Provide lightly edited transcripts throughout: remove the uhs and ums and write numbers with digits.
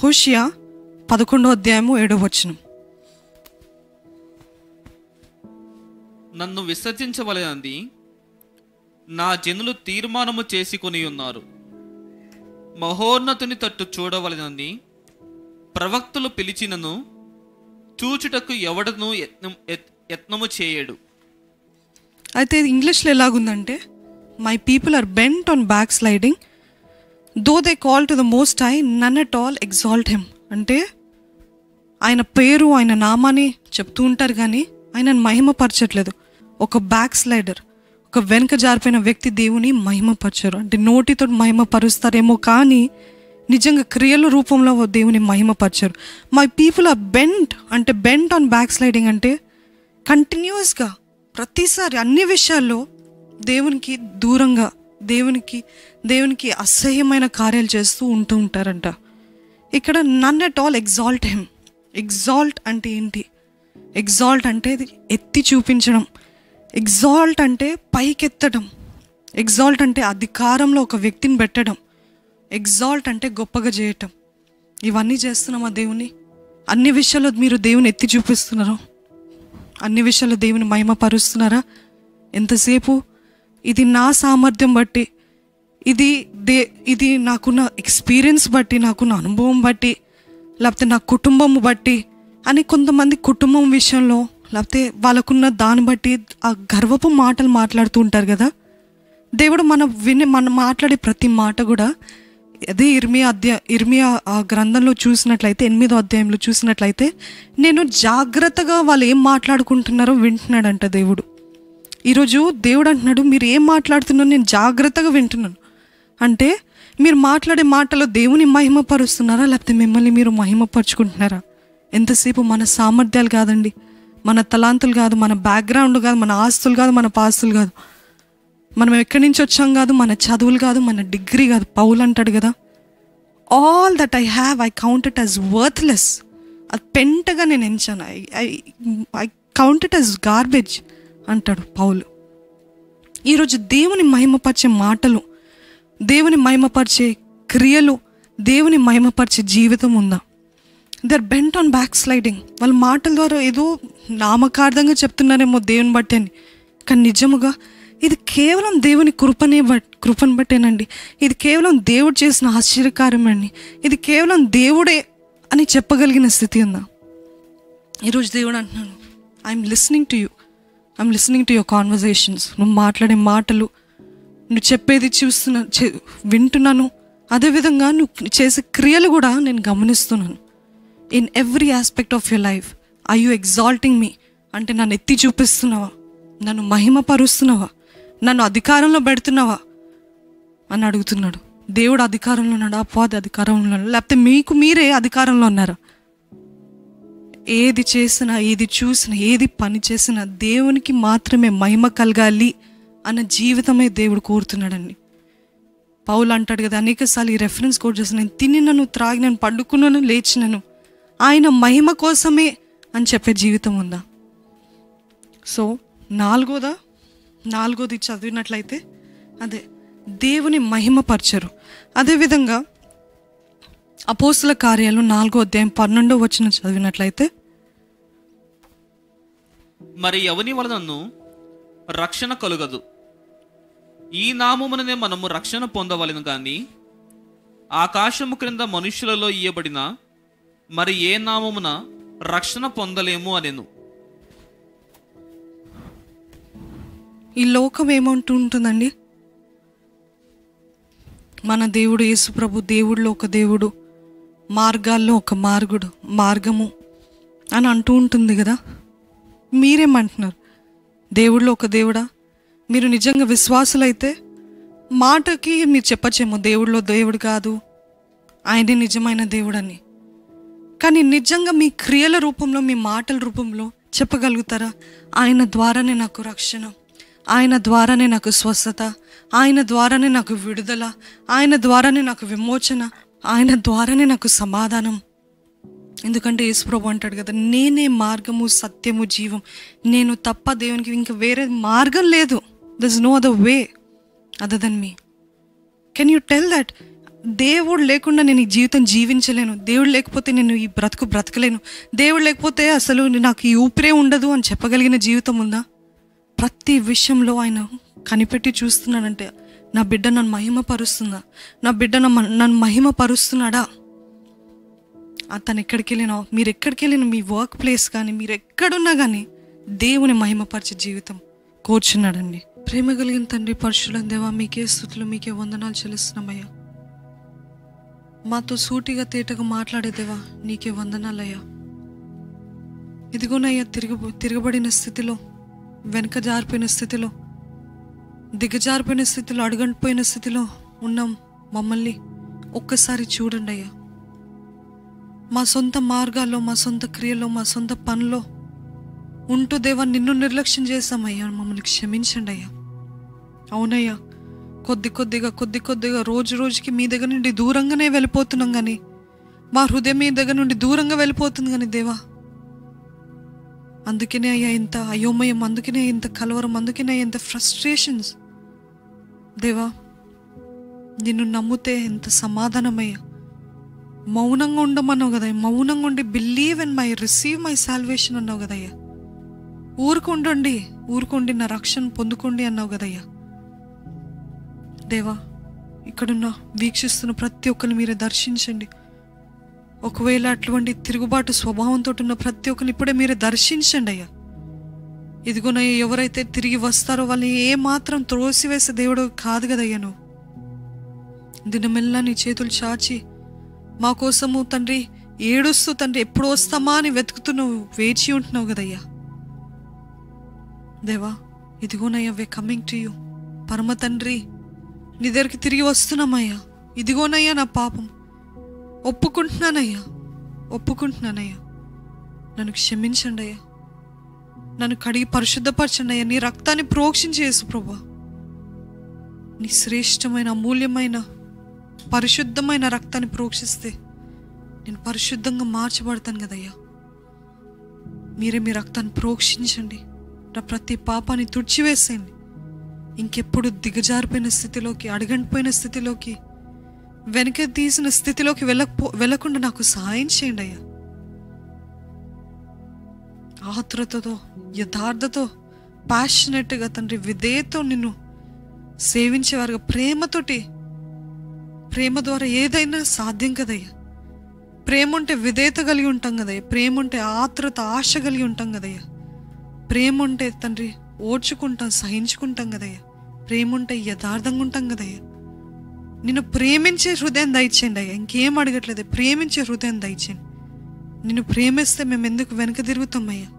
యెహోషువ 11:7. నన్ను విసర్జించవలెనని నా జనులు తీర్మానము చేసుకొని ఉన్నారు. మహోన్నతుని తట్టు చూడవలెనని ప్రవక్తలు పిలిచినను చూచుటకు ఎవడను యత్నము చేయడు. అయితే ఇంగ్లీష్లో ఎలాగుందంటే, my people are bent on back sliding though they call to the most high none at all exalt him. అంటే ఆయన పేరు, ఆయన నామాన్ని చెప్తూ ఉంటారు కానీ ఆయనను మహిమపరచట్లేదు. ఒక బ్యాక్ స్లైడర్, ఒక వెనుక జారిపోయిన వ్యక్తి దేవుని మహిమపరచరు. అంటే నోటితో మహిమపరుస్తారేమో కానీ నిజంగా క్రియల రూపంలో దేవుని మహిమపరచరు. మై పీపుల్ ఆర్ బెంట్, అంటే బెంట్ ఆన్ బ్యాక్ స్లైడింగ్ అంటే కంటిన్యూస్గా ప్రతిసారి అన్ని విషయాల్లో దేవునికి దూరంగా, దేవునికి అసహ్యమైన కార్యాలు చేస్తూ ఉంటారంట. ఇక్కడ none at all exalt him. Exalt అంటే ఏంటి? ఎగ్జాల్ట్ అంటే ఎత్తి చూపించడం. ఎగ్జాల్ట్ అంటే పైకెత్తడం. ఎగ్జాల్ట్ అంటే అధికారంలో ఒక వ్యక్తిని పెట్టడం. ఎగ్జాల్ట్ అంటే గొప్పగా చేయటం. ఇవన్నీ చేస్తున్నామా దేవుని? అన్ని విషయాల్లో మీరు దేవుని ఎత్తి చూపిస్తున్నారా? అన్ని విషయాల్లో దేవుని మహిమపరుస్తున్నారా? ఎంతసేపు ఇది నా సామర్థ్యం బట్టి, ఇది నాకున్న ఎక్స్పీరియన్స్ బట్టి, నాకున్న అనుభవం బట్టి, లేకపోతే నా కుటుంబం బట్టి అని కొంతమంది కుటుంబం విషయంలో లేకపోతే వాళ్ళకున్న దాన్ని బట్టి ఆ గర్వపు మాటలు మాట్లాడుతూ ఉంటారు కదా. దేవుడు మనం మాట్లాడే ప్రతి మాట కూడా అదే ఇర్మియా ఆ గ్రంథంలో చూసినట్లయితే 8వ అధ్యాయంలో చూసినట్లయితే నేను జాగ్రత్తగా వాళ్ళు ఏం మాట్లాడుకుంటున్నారో వింటున్నాడంట దేవుడు. ఈరోజు దేవుడు అంటున్నాడు, మీరు ఏం మాట్లాడుతున్నారో నేను జాగ్రత్తగా వింటున్నాను. అంటే మీరు మాట్లాడే మాటలో దేవుని మహిమపరుస్తున్నారా, లేకపోతే మిమ్మల్ని మీరు మహిమపరుచుకుంటున్నారా? ఎంతసేపు మన సామర్థ్యాలు కాదండి, మన తలాంతులు కాదు, మన బ్యాక్గ్రౌండ్ కాదు, మన ఆస్తులు కాదు, మన పాస్తులు కాదు, మనం ఎక్కడి నుంచి వచ్చాం కాదు, మన చదువులు కాదు, మన డిగ్రీ కాదు. పౌలు అంటాడు కదా, all that I have I count it as worthless. అది పెంటగా నేను ఎంచాను. I count it as garbage అంటాడు పౌలు. ఈరోజు దేవుని మహిమపరిచే మాటలు, దేవుని మహిమపరిచే క్రియలు, దేవుని మహిమపరిచే జీవితం ఉందా? They are bent on back sliding. వాళ్ళ మాటల ద్వారా ఏదో నామకార్థంగా చెప్తున్నారేమో దేవుని బట్టి అని, కానీ నిజముగా ఇది కేవలం దేవుని కృపను బట్టేనండి. ఇది కేవలం దేవుడు చేసిన ఆశ్చర్యకార్యమండి. ఇది కేవలం దేవుడే అని చెప్పగలిగిన స్థితి ఉందా? ఈరోజు దేవుడు అంటున్నాను, I'm listening to your conversations. నువ్వు మాట్లాడే మాటలు, నువ్వు చెప్పేది వింటున్నాను. అదేవిధంగా నువ్వు చేసే క్రియలు కూడా నేను గమనిస్తున్నాను. In every aspect of your life are you exalting me? అంటే నన్ను ఎత్తి చూపిస్తున్నావా? నన్ను మహిమపరుస్తున్నావా? నన్ను అధికారంలో పెడుతున్నావా అని అడుగుతున్నాడు. దేవుడు అధికారంలో ఉన్నాడా? అపవాది అధికారంలో ఉన్నాడా? లేకపోతే మీకు మీరే అధికారంలో ఉన్నారా? ఏది చేసినా, ఏది చూసినా, ఏది పని చేసినా దేవునికి మాత్రమే మహిమ కలగాలి అన్న జీవితమే దేవుడు కోరుతున్నాడండి. పౌలు అంటాడు కదా, అనేకసార్లు ఈ రెఫరెన్స్ కోట్ చేసి, నేను తినినను, త్రాగినను, పడుకున్నాను, లేచినను ఆయన మహిమ కోసమే అని చెప్పే జీవితం ఉందా? సో నాలుగోది చదివినట్లయితే అదే దేవుని మహిమపరచరు. అదేవిధంగా అపోస్తుల కార్యాలు 4వ అధ్యాయం 12వ వచనం చదివినట్లయితే, మరి ఎవని వలనను రక్షణ కలుగదు, ఈ నామముననే మనము రక్షణ పొందవలెను గాని ఆకాశము క్రింద మనుష్యులలో ఇయ్యబడిన మరి ఏ నామమున రక్షణ పొందలేము అనెను. ఈ లోకం ఏమంటూ ఉంటుందండి? మన దేవుడు యేసు ప్రభు దేవుడిలో ఒక దేవుడు, మార్గాల్లో ఒక మార్గము అని అంటూ ఉంటుంది కదా. మీరేమంటున్నారు? దేవుడిలో ఒక దేవుడా? మీరు నిజంగా విశ్వాసులైతే మాటకి మీరు చెప్పచ్చేమో దేవుడిలో దేవుడు కాదు, ఆయనే నిజమైన దేవుడని. కానీ నిజంగా మీ క్రియల రూపంలో, మీ మాటల రూపంలో చెప్పగలుగుతారా? ఆయన ద్వారానే నాకు రక్షణ, ఆయన ద్వారానే నాకు స్వస్థత, ఆయన ద్వారానే నాకు విడుదల, ఆయన ద్వారానే నాకు విమోచన, ఆయన ద్వారానే నాకు సమాధానం. ఎందుకంటే యేసుప్రభు అంటాడు కదా, నేనే మార్గము, సత్యము, జీవం, నేను తప్ప దేవునికి ఇంకా వేరే మార్గం లేదు. There is no other way other than me. Can you tell that? దేవుడు లేకుండా నేను ఈ జీవితం జీవించలేను, దేవుడు లేకపోతే నేను ఈ బ్రతకలేను, దేవుడు లేకపోతే అసలు నాకు ఈ ఊపిరే ఉండదు అని చెప్పగలిగిన జీవితం ఉందా? ప్రతి విషయంలో ఆయన కనిపెట్టి చూస్తున్నాడంటే నా బిడ్డ నన్ను మహిమపరుస్తుందా, నా బిడ్డ నన్ను మహిమపరుస్తున్నాడా? తను ఎక్కడికి వెళ్ళినా, మీరు ఎక్కడికి వెళ్ళినా, మీ వర్క్ ప్లేస్ కానీ మీరు ఎక్కడున్నా కానీ దేవుని మహిమపరిచే జీవితం కోరుచున్నాడండి. ప్రేమ కలిగిన తండ్రి, పరిశుద్ధ దేవా, మీకే స్తుతులు, మీకే వందనాలు చెల్లిస్తున్నామయ్యా. మాతో సూటిగా తేటగా మాట్లాడే దేవా, నీకే వందనాలయ్యా. ఇదిగోనయ్యా, తిరగబడిన స్థితిలో, వెనక జారిపోయిన స్థితిలో, దిగజారిపోయిన స్థితిలో, అడుగంటిపోయిన స్థితిలో ఉన్నాం. మమ్మల్ని ఒక్కసారి చూడండి అయ్యా. మా సొంత మార్గాల్లో, మా సొంత క్రియల్లో, మా సొంత పనుల్లో ఉంటూ దేవా నిన్ను నిర్లక్ష్యం చేస్తామయ్యా. మమ్మల్ని క్షమించండి అయ్యా. అవునయ్యా, కొద్ది కొద్దిగా రోజు రోజుకి మీ దగ్గర నుండి దూరంగానే వెళ్ళిపోతున్నాం, కానీ మా హృదయం మీ దగ్గర నుండి దూరంగా వెళ్ళిపోతుంది కానీ దేవా, అందుకనే అయ్యా ఇంత అయోమయం, అందుకనే ఇంత కలవరం, అందుకనే ఇంత ఫ్రస్ట్రేషన్స్. దేవా, నిన్ను నమ్మితే ఎంత సమాధానమయ్యా. మౌనంగా ఉండమన్నావు కదా, మౌనంగా ఉండి believe and receive my salvation అన్నావు కదయ్యా. ఊరుకోండి నా రక్షణ పొందుకోండి అన్నావు కదయ్యా. దేవా, ఇక్కడున్న వీక్షిస్తున్న ప్రతి ఒక్కరిని మీరే దర్శించండి. ఒకవేళ అటువంటి తిరుగుబాటు స్వభావంతో ఉన్న ప్రతి ఒక్కరిని ఇప్పుడే మీరే దర్శించండి అయ్యా. ఇదిగోనయ్యా, ఎవరైతే తిరిగి వస్తారో వాళ్ళని ఏమాత్రం త్రోసివేసే దేవుడు కాదు కదయ్యా. నువ్వు దినమెల్లా నీ చేతులు చాచి మా కోసము తండ్రి ఏడుస్తూ తండ్రి ఎప్పుడు వస్తామా అని వెతుకుతూ నువ్వు వేచి ఉంటున్నావు కదయ్యా. దేవా, ఇదిగోనయ్యా, వే కమింగ్ టు యూ. పరమ తండ్రి, నీ దగ్గరికి తిరిగి వస్తున్నామయ్యా. ఇదిగోనయ్యా నా పాపం, ఒప్పుకుంటున్నానయ్యా. నన్ను క్షమించండి అయ్యా. నన్ను కడిగి పరిశుద్ధపరచండి అయ్యా. నీ రక్తాన్ని ప్రోక్షించి యేసు ప్రభువా, నీ శ్రేష్టమైన అమూల్యమైన పరిశుద్ధమైన రక్తాన్ని ప్రోక్షిస్తే నేను పరిశుద్ధంగా మార్చబడతాను కదయ్యా. మీరే మీ రక్తాన్ని ప్రోక్షించండి, నా ప్రతి పాపాన్ని తుడిచివేసేయండి. ఇంకెప్పుడు దిగజారిపోయిన స్థితిలోకి, అడగంటిపోయిన స్థితిలోకి, వెనక తీసిన స్థితిలోకి వెళ్ళకుండా నాకు సహాయం చేయండి అయ్యా. ఆతురతతో, యథార్థతో, ప్యాషనెట్గా తండ్రి విధేయతో నిన్ను సేవించేవారుగా, ప్రేమ ద్వారా ఏదైనా సాధ్యం కదయ్యా. ప్రేమ ఉంటే విధేయత కలిగి ఉంటాం కదయ్యా. ప్రేమ ఉంటే ఆతురత, ఆశ కలిగి ఉంటాం కదయ్యా. ప్రేమ ఉంటే తండ్రి ఓర్చుకుంటాం, సహించుకుంటాం కదయ్యా. ప్రేమ ఉంటే యథార్థంగా ఉంటాం కదయ్యా. నిన్ను ప్రేమించే హృదయం దయచేయండి అయ్యా. ఇంకేం అడగట్లేదు, ప్రేమించే హృదయం దయచేయండి. నిన్ను ప్రేమిస్తే మేము ఎందుకు వెనక తిరుగుతామయ్యా?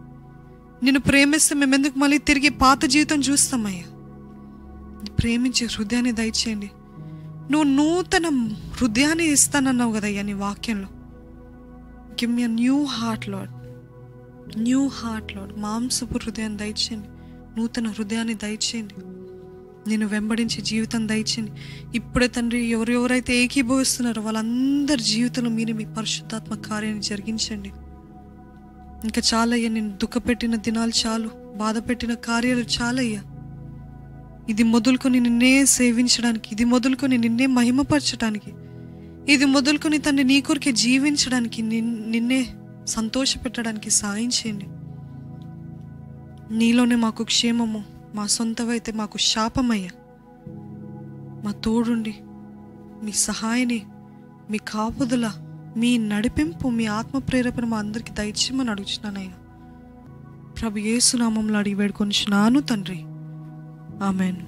నిన్ను ప్రేమిస్తే మేము ఎందుకు మళ్ళీ తిరిగి పాత జీవితం చూస్తామయ్యా? ప్రేమించే హృదయాన్ని దయచేయండి. నువ్వు నూతన హృదయాన్ని ఇస్తానన్నావు కదయ్యా నీ వాక్యంలో. Give me new heart lord, మాంసపు హృదయాన్ని దయచేయండి. నూతన హృదయాన్ని దయచేయండి. నేను వెంబడించే జీవితం దయచేయండి. ఇప్పుడే తండ్రి ఎవరెవరైతే ఏకీభవిస్తున్నారో వాళ్ళందరి జీవితంలో మీరు మీ పరిశుద్ధాత్మ కార్యాన్ని జరిగించండి. ఇంకా చాలయ్యా, నేను దుఃఖపెట్టిన దినాలు చాలు, బాధ పెట్టిన కార్యాలు చాలయ్యా. ఇది మొదలుకొని నిన్నే సేవించడానికి, ఇది మొదలుకొని నిన్నే మహిమపరచడానికి, ఇది మొదలుకొని తండ్రి నీ కొరికే జీవించడానికి, నిన్నే సంతోష పెట్టడానికి సాయం చేయండి. నీలోనే మాకు క్షేమము, మా సొంతవైతే మాకు శాపమయ్యా. మా తోడుండి మీ సహాయాన్ని, మీ కాపుదల, మీ నడిపింపు, మీ ఆత్మ ప్రేరేపణ మా అందరికీ దయచేయమని అడుగుతున్నానయ్యా. ప్రభు యేసు నామములో అడిగి వేడుకొనిచున్నాను తండ్రి. ఆమెన్.